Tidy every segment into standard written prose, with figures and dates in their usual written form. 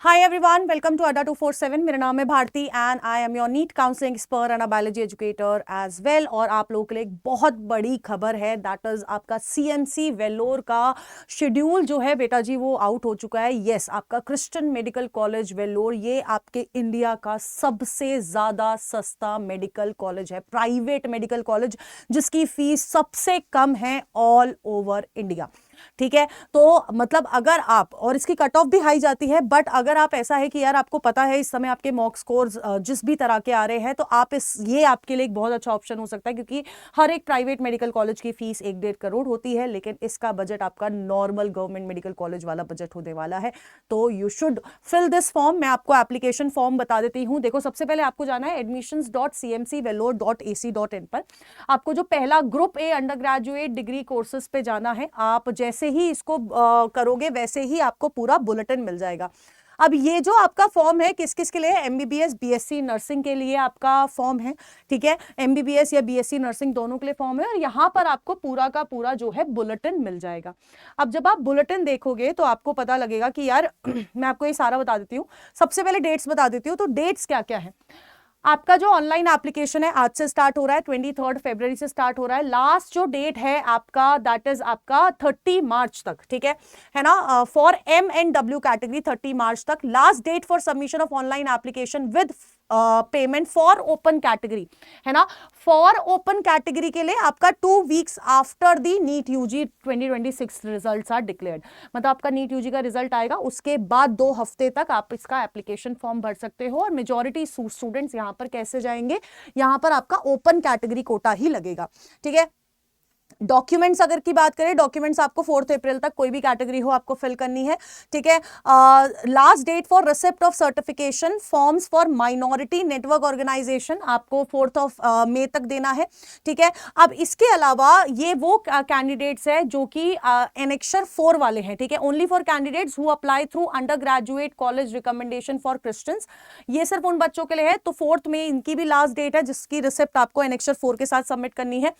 Hi everyone, welcome to अड्डा 247। मेरा नाम है Bharti and I am your NEET counselling expert and a biology educator as well. और आप लोगों के लिए एक बहुत बड़ी खबर है, दैट इज आपका सीएमसी वेल्लोर का शेड्यूल जो है बेटा जी वो आउट हो चुका है। यस, आपका क्रिश्चियन मेडिकल कॉलेज वेल्लोर ये आपके इंडिया का सबसे ज्यादा सस्ता मेडिकल कॉलेज है, प्राइवेट मेडिकल कॉलेज जिसकी फीस सबसे कम है ऑल ओवर इंडिया। ठीक है, तो मतलब अगर आप, और इसकी कट ऑफ भी हाई जाती है, बट अगर आप ऐसा है कि यार आपको पता है इस समय आपके मॉक स्कोर्स जिस भी तरह के आ रहे हैं, तो आप ये आपके लिए एक बहुत अच्छा ऑप्शन हो सकता है, क्योंकि हर एक प्राइवेट मेडिकल कॉलेज की फीस 1-1.5 करोड़ होती है, लेकिन इसका बजट आपका नॉर्मल गवर्नमेंट मेडिकल कॉलेज वाला बजट होने वाला है। तो you should fill this form. मैं आपको एप्लीकेशन फॉर्म बता देती हूँ। देखो, सबसे पहले आपको जाना है admissions.cmcvellore.ac.in पर। आपको जो पहला group A under graduate degree courses पे जाना है। आप जैसे ही इसको करोगे वैसे ही आपको पूरा बुलेटिन मिल जाएगा। अब ये जो आपका फॉर्म है किस किस के लिए है? एमबीबीएस बीएससी नर्सिंग के लिए आपका फॉर्म है। ठीक है, एमबीबीएस या बीएससी नर्सिंग दोनों के लिए फॉर्म है, और यहां पर आपको पूरा का पूरा जो है बुलेटिन मिल जाएगा। अब जब आप बुलेटिन देखोगे तो आपको पता लगेगा कि यार मैं आपको ये सारा बता देती हूँ। सबसे पहले डेट्स बता देती हूँ। तो डेट्स क्या क्या है? आपका जो ऑनलाइन एप्लीकेशन है आज से स्टार्ट हो रहा है, 23 फरवरी से स्टार्ट हो रहा है। लास्ट जो डेट है आपका दैट इज आपका 30 मार्च तक। ठीक है ना? फॉर MNW कैटेगरी 30 मार्च तक last date for submission of online application with payment for open category, है ना? फॉर ओपन कैटेगरी के लिए आपका 2 weeks after the NEET UG 2026 results are declared. मतलब आपका नीट यूजी का रिजल्ट आएगा, उसके बाद 2 हफ्ते तक आप इसका एप्लीकेशन फॉर्म भर सकते हो। और मेजॉरिटी स्टूडेंट्स यहाँ पर कैसे जाएंगे? यहाँ पर आपका ओपन कैटेगरी कोटा ही लगेगा। ठीक है, डॉक्यूमेंट्स अगर की बात करें, डॉक्यूमेंट्स आपको 4 अप्रैल तक कोई भी कैटेगरी हो आपको फिल करनी है। ठीक है, last date for receipt of certification forms for minority network organization आपको 4 मई तक देना है। ठीक है, अब इसके अलावा ये वो कैंडिडेट्स है जो कि एनेक्शर 4 वाले हैं। ठीक है, only for candidates who apply through under graduate college recommendation for Christians, ये सिर्फ उन बच्चों के लिए है। तो 4 मई इनकी भी लास्ट डेट है जिसकी रिसिप्ट आपको एनेक्शर 4 के साथ सबमिट करनी है।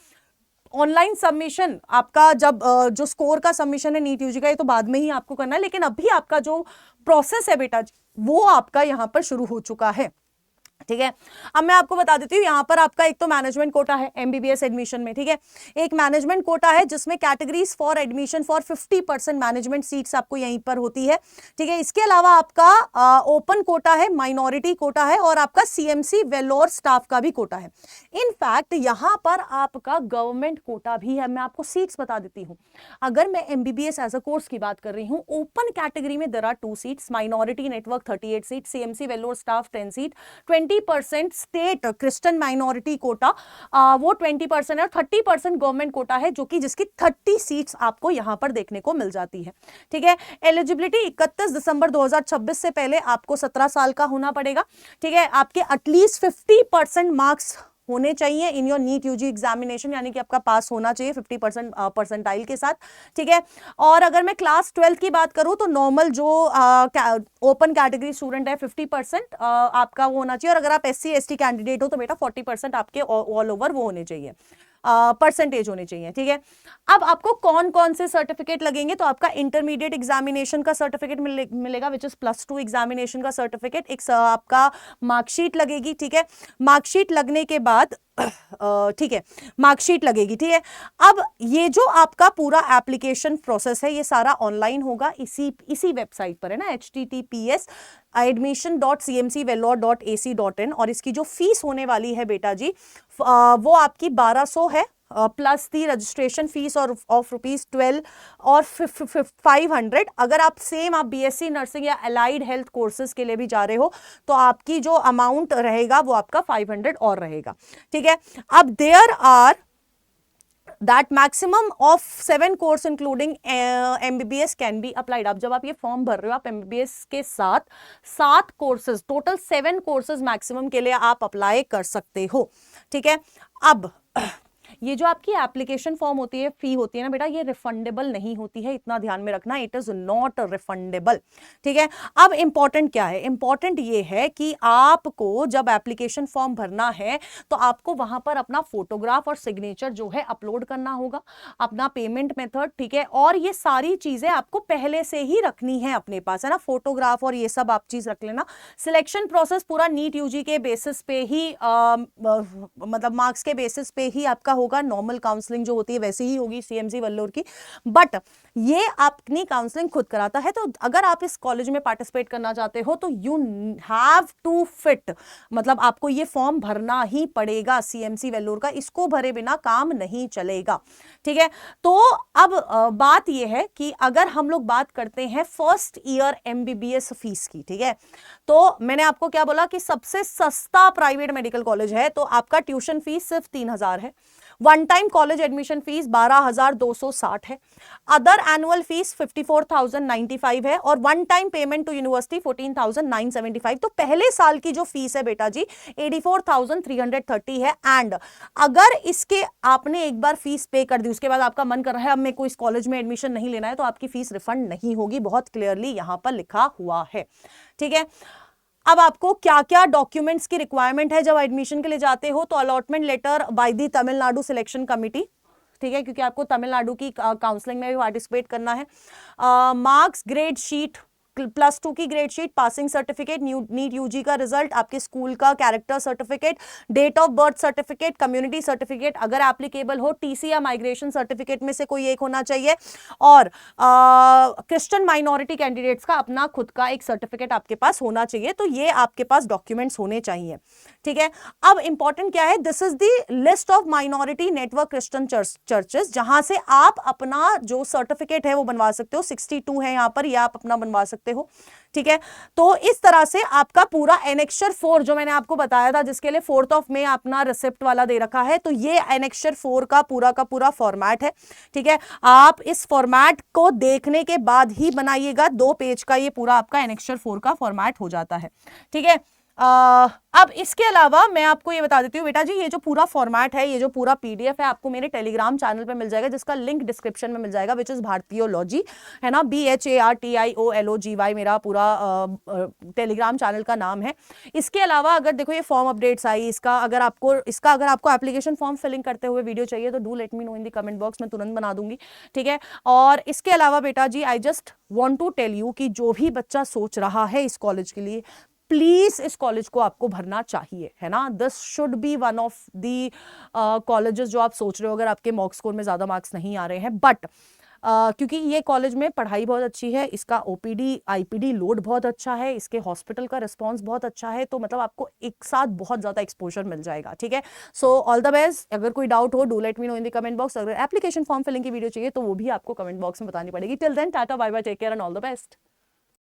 ऑनलाइन सबमिशन आपका जब जो स्कोर का सबमिशन है नीट यूजी का, ये तो बाद में ही आपको करना है, लेकिन अभी आपका जो प्रोसेस है बेटा वो आपका यहां पर शुरू हो चुका है। ठीक है, अब मैं आपको बता देती हूँ। यहां पर आपका एक तो मैनेजमेंट कोटा है एमबीबीएस एडमिशन में। ठीक है, एक मैनेजमेंट कोटा है जिसमें categories for admission for 50% management seats आपको यहीं पर होती है। ठीक है, इसके अलावा आपका ओपन कोटा है, माइनॉरिटी कोटा है, और आपका सीएमसी वेल्लोर स्टाफ का भी कोटा है। इनफैक्ट यहां पर आपका गवर्नमेंट कोटा भी है। मैं आपको सीट्स बता देती हूँ। अगर मैं एमबीबीएस एज अ कोर्स की बात कर रही हूँ, ओपन कैटेगरी में there are 2 seats, minority network 38 seat, CMC Vellore staff 10 seat, 20% state Christian minority quota वो 20% है, और 30% गवर्नमेंट कोटा है जो कि जिसकी 30 सीट्स आपको यहां पर देखने को मिल जाती है। ठीक है, एलिजिबिलिटी 31 दिसंबर 2026 से पहले आपको 17 साल का होना पड़ेगा। ठीक है, आपके एटलीस्ट 50% मार्क्स होने चाहिए in your NEET UG examination, यानी कि आपका पास होना चाहिए 50% परसेंटाइल के साथ। ठीक है, और अगर मैं क्लास 12 की बात करूं तो नॉर्मल जो ओपन कैटेगरी स्टूडेंट है 50% आपका वो होना चाहिए, और अगर आप SC ST कैंडिडेट हो तो बेटा 40% आपके ऑल ओवर वो होने चाहिए, परसेंटेज होने चाहिए। ठीक है, अब आपको कौन कौन से सर्टिफिकेट लगेंगे? तो आपका इंटरमीडिएट एग्जामिनेशन का सर्टिफिकेट मिलेगा विच इज +2 एग्जामिनेशन का सर्टिफिकेट, एक आपका मार्कशीट लगेगी। ठीक है, मार्कशीट लगने के बाद ठीक है, मार्कशीट लगेगी। ठीक है, अब ये जो आपका पूरा एप्लीकेशन प्रोसेस है ये सारा ऑनलाइन होगा, इसी वेबसाइट पर है ना, https admission.cmcvellore.ac.in। और इसकी जो फीस होने वाली है बेटा जी वो आपकी 1200 है, प्लस दी रजिस्ट्रेशन फीस और ऑफ ₹12 और 500। अगर आप सेम आप बीएससी नर्सिंग या अलाइड हेल्थ कोर्सेज के लिए भी जा रहे हो तो आपकी जो अमाउंट रहेगा वो आपका 500 और रहेगा। ठीक है, अब there are that maximum of 7 course including MBBS can be applied। अब जब आप ये फॉर्म भर रहे हो आप MBBS के साथ 7 कोर्सेज, टोटल 7 कोर्सेज मैक्सिमम के लिए आप अप्लाई कर सकते हो। ठीक है, अब ये जो आपकी एप्लीकेशन फॉर्म होती है, फी होती है ना बेटा, ये रिफंडेबल नहीं होती है, इतना ध्यान में रखना, इट इज नॉट रिफंडेबल। ठीक है, अब इंपॉर्टेंट क्या है, इंपॉर्टेंट ये है कि आपको जब एप्लीकेशन फॉर्म भरना है तो आपको वहां पर अपना फोटोग्राफ और सिग्नेचर जो है अपलोड करना होगा, अपना पेमेंट मेथड, ठीक है, और ये सारी चीजें आपको पहले से ही रखनी है अपने पास, है ना, फोटोग्राफ और ये सब आप चीज रख लेना। सिलेक्शन प्रोसेस पूरा नीट यूजी के बेसिस पे ही मतलब मार्क्स के बेसिस पे ही आपका होगा, नॉर्मल काउंसलिंग जो होती है वैसे ही होगी सीएमसी वल्लोर की, बट ये अपनी काउंसलिंग खुद कराता है। तो अगर आप इस कॉलेज में पार्टिसिपेट करना चाहते हो तो यू हैव टू फिट, मतलब आपको ये फॉर्म भरना ही पड़ेगा सीएमसी वेल्लोर का, इसको भरे बिना काम नहीं चलेगा। ठीक है, तो अब बात ये है कि अगर हम लोग बात करते हैं फर्स्ट ईयर एमबीबीएस फीस की, ठीक है, तो मैंने आपको क्या बोला कि सबसे सस्ता प्राइवेट मेडिकल कॉलेज है, तो आपका ट्यूशन फीस सिर्फ 3,000 है, one time college admission fees 12,260 है, अदर एनुअल फीस 54,095 है, और one time payment to university 14,975। तो पहले साल की जो फीस है बेटा जी 84,330 है। एंड अगर इसके आपने एक बार फीस पे कर दी, उसके बाद आपका मन कर रहा है अब मेरे को इस कॉलेज में एडमिशन नहीं लेना है, तो आपकी फीस रिफंड नहीं होगी, बहुत क्लियरली यहां पर लिखा हुआ है। ठीक है, अब आपको क्या क्या डॉक्यूमेंट्स की रिक्वायरमेंट है जब एडमिशन के लिए जाते हो, तो allotment letter by the Tamil Nadu selection committee, ठीक है, क्योंकि आपको तमिलनाडु की काउंसलिंग में भी पार्टिसिपेट करना है। मार्क्स, ग्रेड शीट, +2 की grade sheet, passing certificate, NEET UG का रिजल्ट, आपके स्कूल का character certificate, date of birth certificate, community certificate अगर एप्लीकेबल हो, टीसी या माइग्रेशन सर्टिफिकेट में से कोई एक होना चाहिए, और क्रिश्चियन माइनॉरिटी कैंडिडेट्स का अपना खुद का एक सर्टिफिकेट आपके पास होना चाहिए। तो ये आपके पास डॉक्यूमेंट्स होने चाहिए। ठीक है, अब इंपॉर्टेंट क्या है, this is the list of minority network Christian churches, जहां से आप अपना जो सर्टिफिकेट है वो बनवा सकते हो, 62 है यहां पर, या आप अपना बनवा सकते हो। ठीक है, तो इस तरह से आपका पूरा एनेक्सचर 4 जो मैंने आपको बताया था, जिसके लिए 4 मई अपना रिसिप्ट वाला दे रखा है, तो ये एनेक्सचर 4 का पूरा फॉर्मेट है। ठीक है, आप इस फॉर्मेट को देखने के बाद ही बनाइएगा, 2 पेज का ये पूरा आपका एनेक्सचर 4 का फॉर्मेट हो जाता है। ठीक है, अब इसके अलावा मैं आपको ये बता देती हूँ बेटा जी, ये जो पूरा फॉर्मेट है, ये जो पूरा पीडीएफ है, आपको मेरे टेलीग्राम चैनल पे मिल जाएगा, जिसका लिंक डिस्क्रिप्शन में मिल जाएगा, विच इज भारतीयोलॉजी, है ना, BHARTIOLOGY मेरा पूरा टेलीग्राम चैनल का नाम है। इसके अलावा अगर देखो ये फॉर्म अपडेट्स आई, इसका अगर आपको एप्लीकेशन फॉर्म फिलिंग करते हुए वीडियो चाहिए तो do let me know in the comment box, में तुरंत बना दूंगी। ठीक है, और इसके अलावा बेटा जी I just want to tell you कि जो भी बच्चा सोच रहा है इस कॉलेज के लिए, प्लीज इस कॉलेज को आपको भरना चाहिए, है ना। This should be one of the colleges जो आप सोच रहे हो, अगर आपके मॉक स्कोर में ज्यादा मार्क्स नहीं आ रहे हैं, बट क्योंकि ये कॉलेज में पढ़ाई बहुत अच्छी है, इसका ओपीडी आईपीडी लोड बहुत अच्छा है, इसके हॉस्पिटल का रिस्पांस बहुत अच्छा है, तो मतलब आपको एक साथ बहुत ज्यादा एक्सपोजर मिल जाएगा। ठीक है, सो ऑल द बेस्ट। अगर कोई डाउट हो do let me know in the comment box. अगर एप्लीकेशन फॉर्म फिलिंग की वीडियो चाहिए तो वो भी आपको कमेंट बॉक्स में बतानी पड़ेगी। Till then tata bye bye, take care and all the best.